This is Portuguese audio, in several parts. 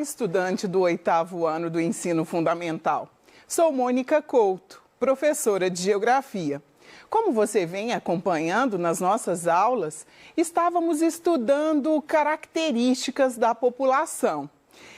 Olá, estudante do 8º ano do ensino fundamental. Sou Mônica Couto, professora de Geografia. Como você vem acompanhando nas nossas aulas, estávamos estudando características da população.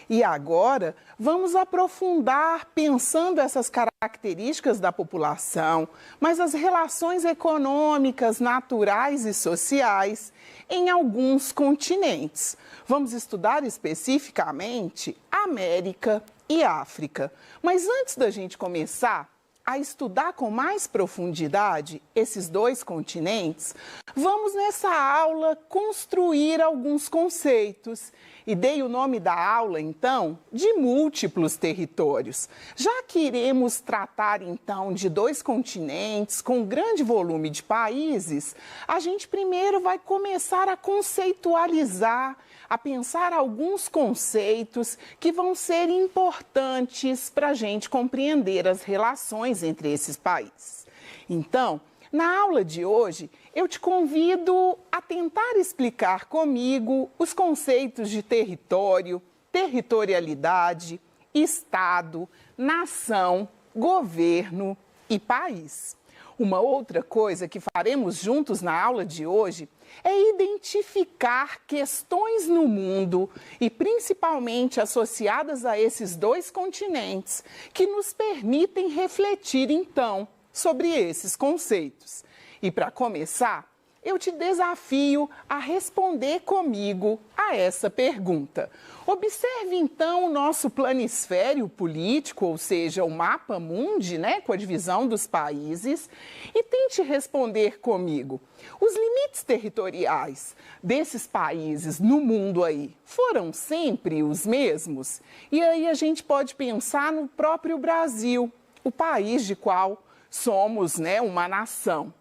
E agora vamos aprofundar pensando essas características da população, mas as relações econômicas, naturais e sociais em alguns continentes. Vamos estudar especificamente América e África. Mas antes da gente começar a estudar com mais profundidade esses dois continentes, vamos nessa aula construir alguns conceitos. E dei o nome da aula, então, de múltiplos territórios. Já que iremos tratar, então, de dois continentes com grande volume de países, a gente primeiro vai começar a conceitualizar, a pensar alguns conceitos que vão ser importantes para a gente compreender as relações entre esses países. Então, na aula de hoje, eu te convido a tentar explicar comigo os conceitos de território, territorialidade, estado, nação, governo e país. Uma outra coisa que faremos juntos na aula de hoje é identificar questões no mundo e principalmente associadas a esses dois continentes que nos permitem refletir então sobre esses conceitos. E para começar, eu te desafio a responder comigo a essa pergunta. Observe então o nosso planisfério político, ou seja, o mapa mundi, com a divisão dos países, e tente responder comigo. Os limites territoriais desses países no mundo aí foram sempre os mesmos? E aí a gente pode pensar no próprio Brasil, o país de qual somos, uma nação.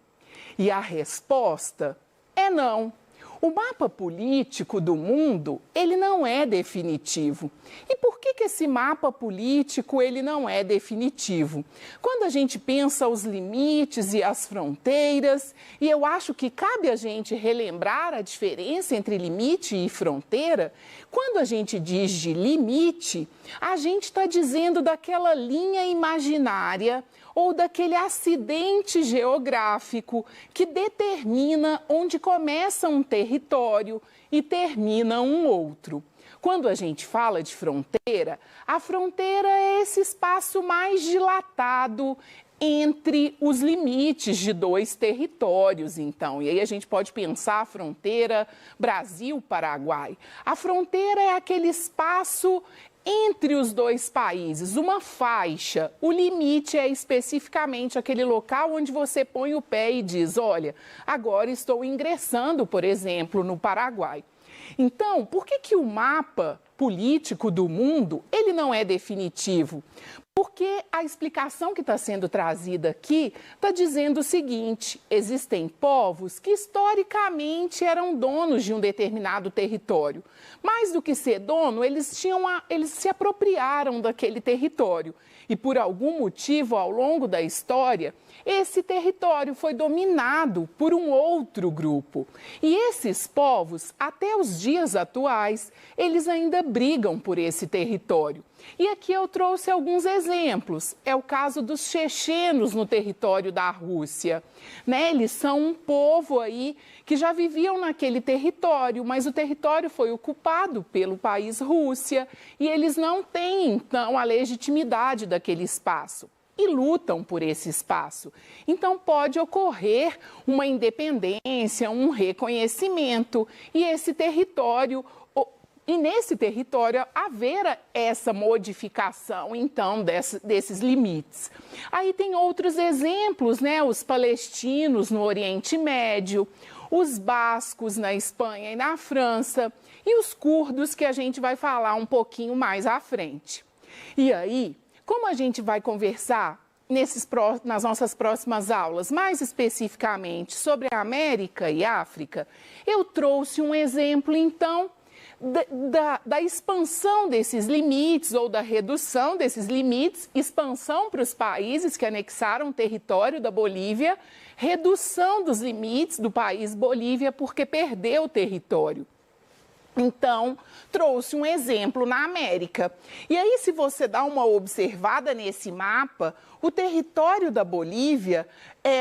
E a resposta é não. O mapa político do mundo, ele não é definitivo. E por que esse mapa político, ele não é definitivo? Quando a gente pensa os limites e as fronteiras, e eu acho que cabe a gente relembrar a diferença entre limite e fronteira, quando a gente diz de limite, a gente está dizendo daquela linha imaginária ou daquele acidente geográfico que determina onde começa um território e termina um outro. Quando a gente fala de fronteira, a fronteira é esse espaço mais dilatado entre os limites de dois territórios, então. E aí a gente pode pensar a fronteira Brasil-Paraguai. A fronteira é aquele espaço entre os dois países, uma faixa. O limite é especificamente aquele local onde você põe o pé e diz, olha, agora estou ingressando, por exemplo, no Paraguai. Então, por que o mapa político do mundo, ele não é definitivo? Porque a explicação que está sendo trazida aqui está dizendo o seguinte: existem povos que historicamente eram donos de um determinado território. Mais do que ser dono, eles se apropriaram daquele território. E por algum motivo, ao longo da história, esse território foi dominado por um outro grupo. E esses povos, até os dias atuais, eles ainda brigam por esse território. E aqui eu trouxe alguns exemplos. É o caso dos chechenos no território da Rússia. Eles são um povo aí que já viviam naquele território, mas o território foi ocupado pelo país Rússia e eles não têm, então, a legitimidade daquele espaço. E lutam por esse espaço. Então, pode ocorrer uma independência, um reconhecimento e esse território... E nesse território haver essa modificação, então, desses limites. Aí tem outros exemplos, os palestinos no Oriente Médio, os bascos na Espanha e na França, e os curdos que a gente vai falar um pouquinho mais à frente. E aí, como a gente vai conversar nas nossas próximas aulas, mais especificamente sobre a América e África, eu trouxe um exemplo, então, da expansão desses limites ou da redução desses limites, expansão para os países que anexaram o território da Bolívia, redução dos limites do país Bolívia porque perdeu o território. Então, trouxe um exemplo na América. E aí, se você dá uma observada nesse mapa, o território da Bolívia,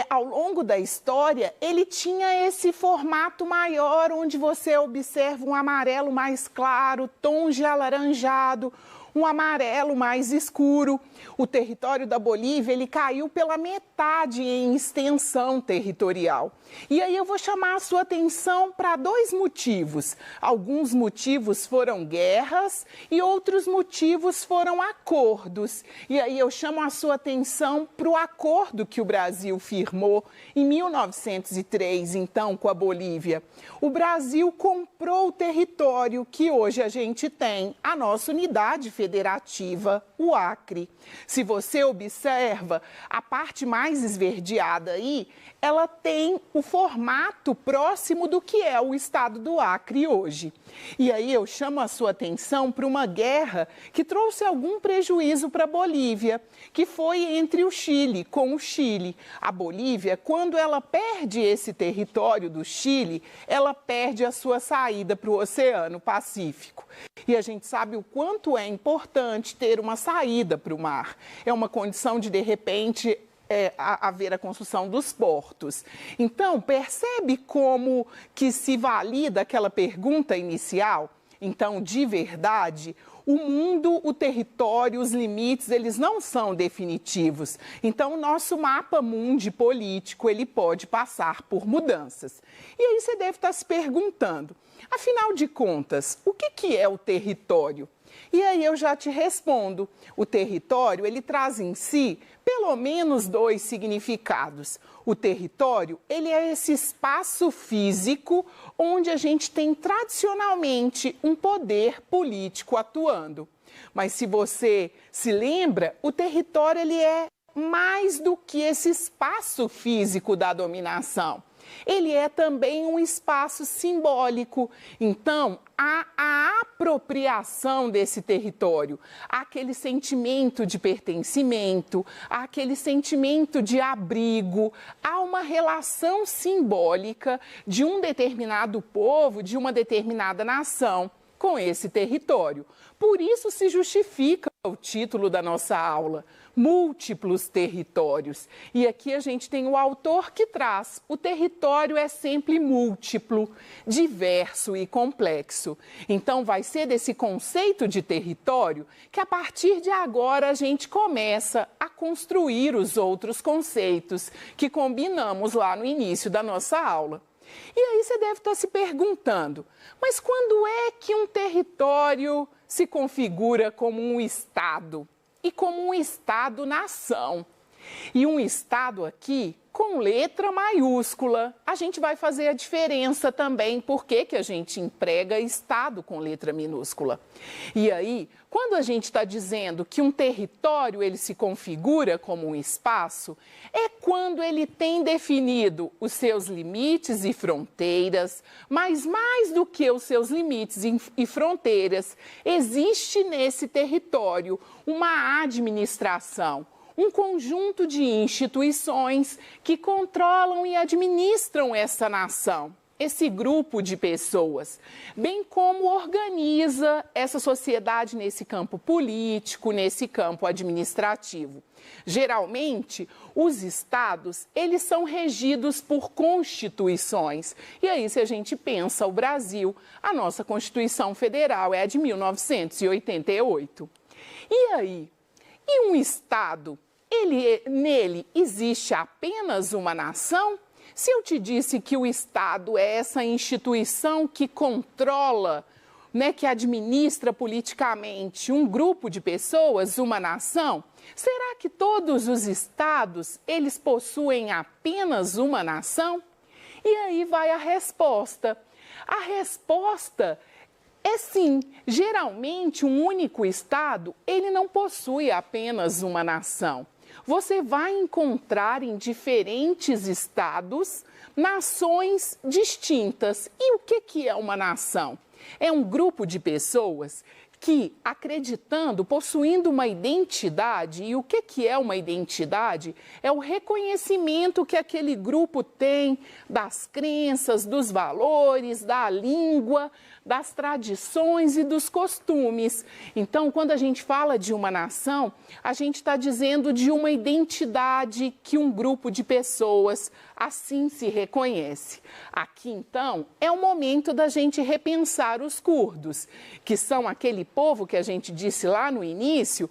ao longo da história, ele tinha esse formato maior, onde você observa um amarelo mais claro, tons de alaranjado, um amarelo mais escuro. O território da Bolívia, ele caiu pela metade em extensão territorial. E aí eu vou chamar a sua atenção para dois motivos. Alguns motivos foram guerras e outros motivos foram acordos. E aí eu chamo a sua atenção para o acordo que o Brasil firmou em 1903, então, com a Bolívia. O Brasil comprou o território que hoje a gente tem, a nossa unidade federativa, o Acre. Se você observa, a parte mais esverdeada aí, ela tem o formato próximo do que é o estado do Acre hoje. E aí eu chamo a sua atenção para uma guerra que trouxe algum prejuízo para a Bolívia, que foi entre o Chile, com o Chile. A Bolívia, quando ela perde esse território do Chile, ela perde a sua saída para o Oceano Pacífico. E a gente sabe o quanto é importante ter uma saída para o mar. É uma condição de repente, haver a construção dos portos. Então, percebe como que se valida aquela pergunta inicial? Então, de verdade, o mundo, o território, os limites, eles não são definitivos. Então, o nosso mapa mundi político, ele pode passar por mudanças. E aí você deve estar se perguntando, afinal de contas, o que é o território? E aí eu já te respondo, o território, ele traz em si pelo menos dois significados. O território, ele é esse espaço físico onde a gente tem tradicionalmente um poder político atuando. Mas se você se lembra, o território, ele é mais do que esse espaço físico da dominação. Ele é também um espaço simbólico. Então, há a apropriação desse território, há aquele sentimento de pertencimento, há aquele sentimento de abrigo, há uma relação simbólica de um determinado povo, de uma determinada nação com esse território. Por isso se justifica o título da nossa aula, Múltiplos Territórios. E aqui a gente tem o autor que traz, o território é sempre múltiplo, diverso e complexo. Então vai ser desse conceito de território que a partir de agora a gente começa a construir os outros conceitos que combinamos lá no início da nossa aula. E aí você deve estar se perguntando, mas quando é que um território se configura como um estado e como um estado-nação? E um estado aqui com letra maiúscula, a gente vai fazer a diferença também, por que a gente emprega estado com letra minúscula. E aí, quando a gente está dizendo que um território ele se configura como um espaço, é quando ele tem definido os seus limites e fronteiras, mas mais do que os seus limites e fronteiras, existe nesse território uma administração, um conjunto de instituições que controlam e administram essa nação, esse grupo de pessoas, bem como organiza essa sociedade nesse campo político, nesse campo administrativo. Geralmente, os estados, eles são regidos por constituições. E aí, se a gente pensa o Brasil, a nossa Constituição Federal é a de 1988. E aí? E um estado, nele existe apenas uma nação? Se eu te disse que o estado é essa instituição que controla, que administra politicamente um grupo de pessoas, uma nação, será que todos os estados, eles possuem apenas uma nação? E aí vai a resposta. A resposta é sim, geralmente um único estado, ele não possui apenas uma nação. Você vai encontrar em diferentes estados nações distintas. E o que é uma nação? É um grupo de pessoas que, acreditando, possuindo uma identidade, e o que é uma identidade? É o reconhecimento que aquele grupo tem das crenças, dos valores, da língua, das tradições e dos costumes. Então, quando a gente fala de uma nação, a gente está dizendo de uma identidade que um grupo de pessoas assim se reconhece. Aqui, então, é o momento da gente repensar os curdos, que são aquele povo que a gente disse lá no início,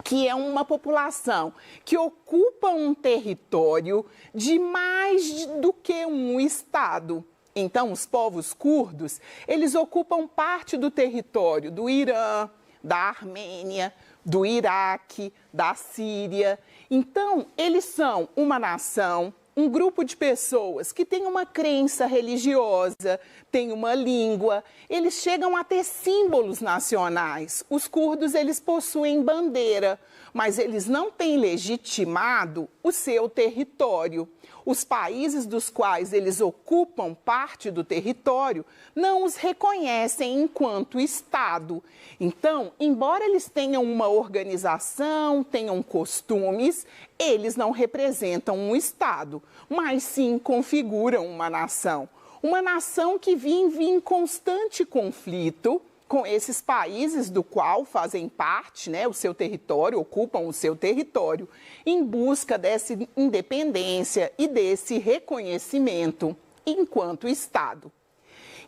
que é uma população que ocupa um território de mais do que um estado. Então, os povos curdos, eles ocupam parte do território do Irã, da Armênia, do Iraque, da Síria. Então, eles são uma nação, um grupo de pessoas que tem uma crença religiosa, tem uma língua, eles chegam a ter símbolos nacionais. Os curdos, eles possuem bandeira, mas eles não têm legitimado o seu território. Os países dos quais eles ocupam parte do território não os reconhecem enquanto Estado. Então, embora eles tenham uma organização, tenham costumes, eles não representam um Estado, mas sim configuram uma nação. Uma nação que vive em constante conflito com esses países do qual fazem parte, né, o seu território, ocupam o seu território, em busca dessa independência e desse reconhecimento enquanto Estado.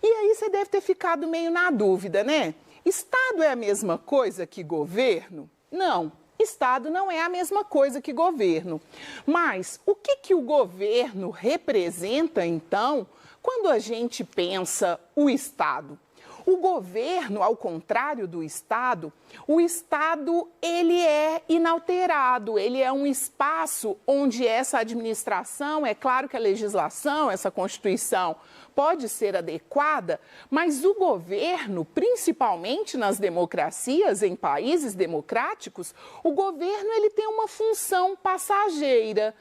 E aí você deve ter ficado meio na dúvida, né? Estado é a mesma coisa que governo? Não, Estado não é a mesma coisa que governo. Mas o que o governo representa, então, quando a gente pensa o Estado? O governo, ao contrário do Estado, o Estado, ele é inalterado, ele é um espaço onde essa administração, é claro que a legislação, essa Constituição pode ser adequada, mas o governo, principalmente nas democracias, em países democráticos, o governo ele tem uma função passageira.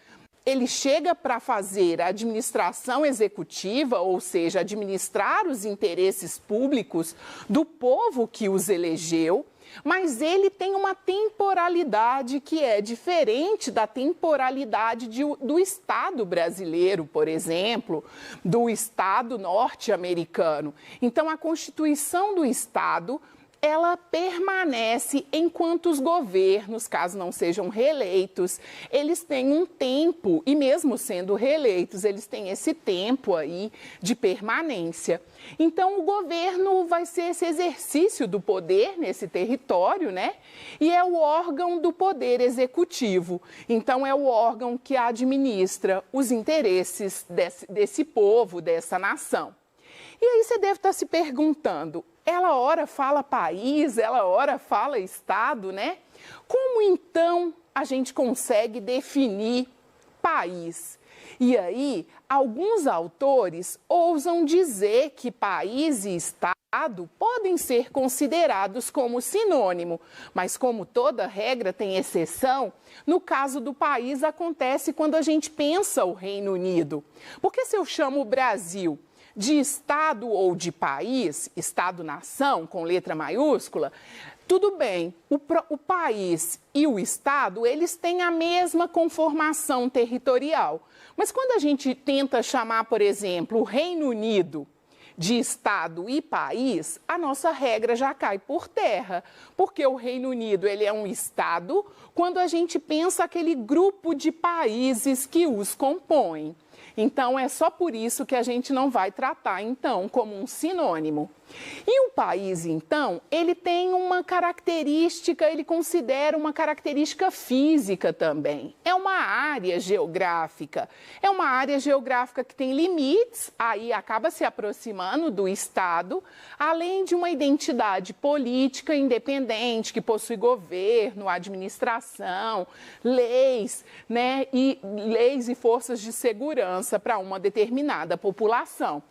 Ele chega para fazer a administração executiva, ou seja, administrar os interesses públicos do povo que os elegeu, mas ele tem uma temporalidade que é diferente da temporalidade do Estado brasileiro, por exemplo, do Estado norte-americano. Então, a Constituição do Estado, ela permanece enquanto os governos, caso não sejam reeleitos, eles têm um tempo, e mesmo sendo reeleitos, eles têm esse tempo aí de permanência. Então, o governo vai ser esse exercício do poder nesse território, né? E é o órgão do poder executivo. Então, é o órgão que administra os interesses desse povo, dessa nação. E aí você deve estar se perguntando, ela ora fala país, ela ora fala Estado, né? Como então a gente consegue definir país? E aí, alguns autores ousam dizer que país e Estado podem ser considerados como sinônimo, mas como toda regra tem exceção, no caso do país acontece quando a gente pensa o Reino Unido. Porque se eu chamo o Brasil de Estado ou de país, Estado-nação, com letra maiúscula, tudo bem, o país e o Estado, eles têm a mesma conformação territorial. Mas quando a gente tenta chamar, por exemplo, o Reino Unido de Estado e país, a nossa regra já cai por terra, porque o Reino Unido ele é um Estado quando a gente pensa aquele grupo de países que os compõem. Então, é só por isso que a gente não vai tratar, então, como um sinônimo. E o país, então, ele tem uma característica, ele considera uma característica física também. É uma área geográfica. É uma área geográfica que tem limites, aí acaba se aproximando do Estado, além de uma identidade política independente, que possui governo, administração, leis, né, e leis e forças de segurança para uma determinada população.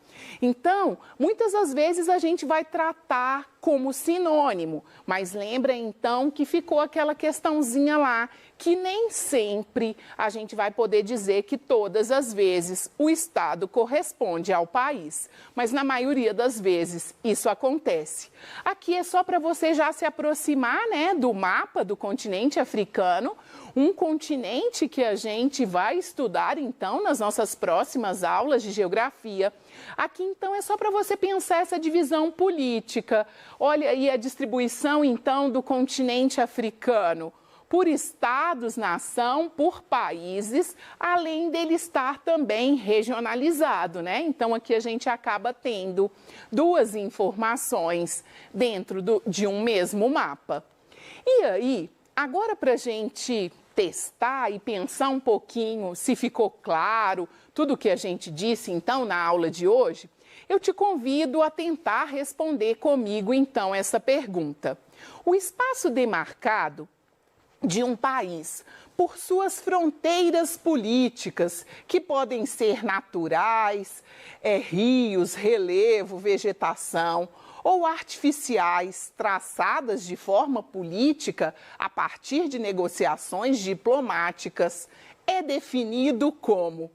Então, muitas das vezes a gente vai tratar como sinônimo. Mas lembra então que ficou aquela questãozinha lá, que nem sempre a gente vai poder dizer que todas as vezes o Estado corresponde ao país. Mas na maioria das vezes isso acontece. Aqui é só para você já se aproximar, né, do mapa do continente africano, um continente que a gente vai estudar então nas nossas próximas aulas de geografia. Aqui então é só para você pensar essa divisão política. Olha aí a distribuição então do continente africano por estados-nação, por países, além dele estar também regionalizado, né? Então aqui a gente acaba tendo duas informações dentro de um mesmo mapa. E aí, agora para a gente testar e pensar um pouquinho se ficou claro tudo o que a gente disse então na aula de hoje, eu te convido a tentar responder comigo então essa pergunta. O espaço demarcado de um país por suas fronteiras políticas, que podem ser naturais, rios, relevo, vegetação, ou artificiais, traçadas de forma política a partir de negociações diplomáticas, é definido como.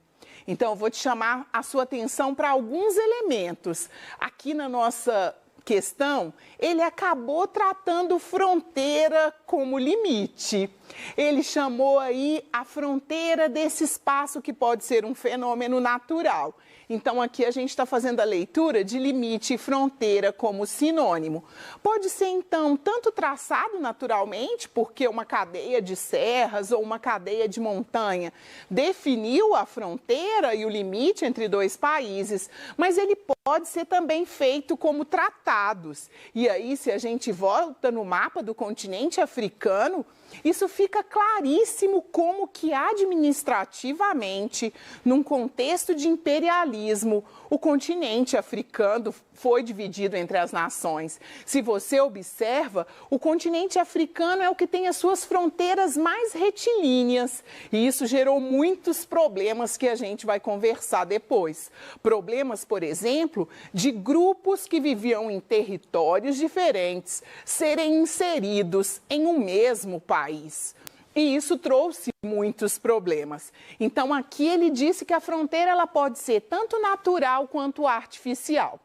Então, eu vou te chamar a sua atenção para alguns elementos. Aqui na nossa questão, ele acabou tratando fronteira como limite. Ele chamou aí a fronteira desse espaço que pode ser um fenômeno natural. Então, aqui a gente está fazendo a leitura de limite e fronteira como sinônimo. Pode ser, então, tanto traçado naturalmente, porque uma cadeia de serras ou uma cadeia de montanha definiu a fronteira e o limite entre dois países, mas ele pode ser também feito como tratados. E aí, se a gente volta no mapa do continente africano, isso fica claríssimo como que administrativamente, num contexto de imperialismo, o continente africano foi dividido entre as nações. Se você observa, o continente africano é o que tem as suas fronteiras mais retilíneas. E isso gerou muitos problemas que a gente vai conversar depois. Problemas, por exemplo, de grupos que viviam em territórios diferentes serem inseridos em um mesmo país. E isso trouxe muitos problemas. Então, aqui ele disse que a fronteira ela pode ser tanto natural quanto artificial.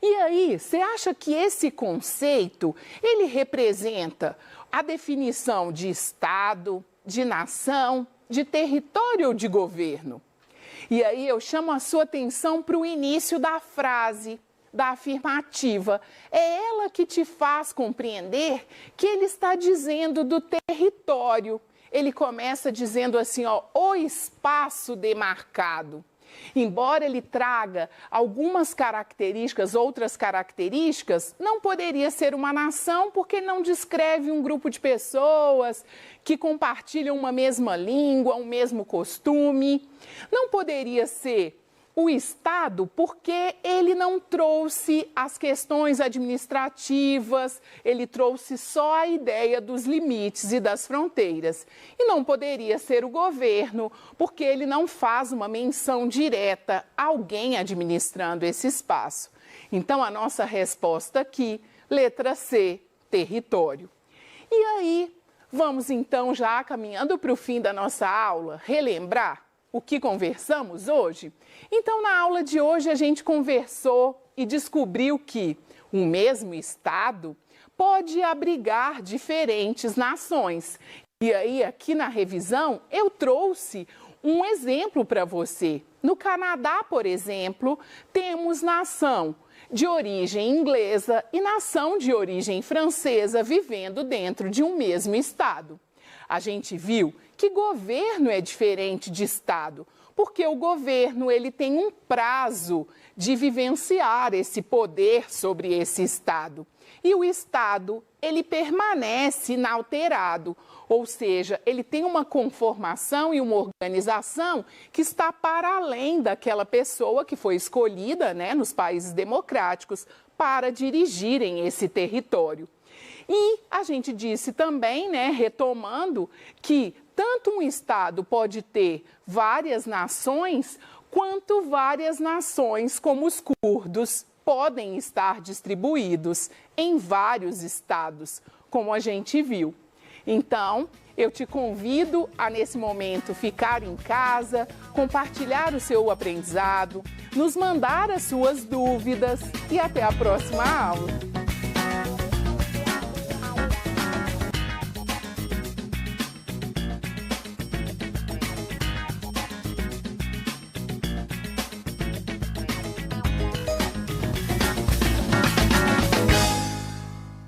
E aí, você acha que esse conceito, ele representa a definição de Estado, de nação, de território ou de governo? E aí eu chamo a sua atenção para o início da frase, da afirmativa. É ela que te faz compreender que ele está dizendo do território. Ele começa dizendo assim, ó, o espaço demarcado. Embora ele traga algumas características, outras características, não poderia ser uma nação porque não descreve um grupo de pessoas que compartilham uma mesma língua, um mesmo costume. Não poderia ser o Estado porque ele não trouxe as questões administrativas, ele trouxe só a ideia dos limites e das fronteiras. E não poderia ser o governo porque ele não faz uma menção direta a alguém administrando esse espaço. Então, a nossa resposta aqui, letra C, território. E aí, vamos então já caminhando para o fim da nossa aula, relembrar o que conversamos hoje? Então, na aula de hoje, a gente conversou e descobriu que um mesmo Estado pode abrigar diferentes nações. E aí, aqui na revisão, eu trouxe um exemplo para você. No Canadá, por exemplo, temos nação de origem inglesa e nação de origem francesa vivendo dentro de um mesmo Estado. A gente viu que governo é diferente de Estado, porque o governo ele tem um prazo de vivenciar esse poder sobre esse Estado. E o Estado, ele permanece inalterado, ou seja, ele tem uma conformação e uma organização que está para além daquela pessoa que foi escolhida, né, nos países democráticos para dirigirem esse território. E a gente disse também, né, retomando, que tanto um Estado pode ter várias nações, quanto várias nações, como os curdos, podem estar distribuídos em vários estados, como a gente viu. Então, eu te convido a, nesse momento, ficar em casa, compartilhar o seu aprendizado, nos mandar as suas dúvidas e até a próxima aula.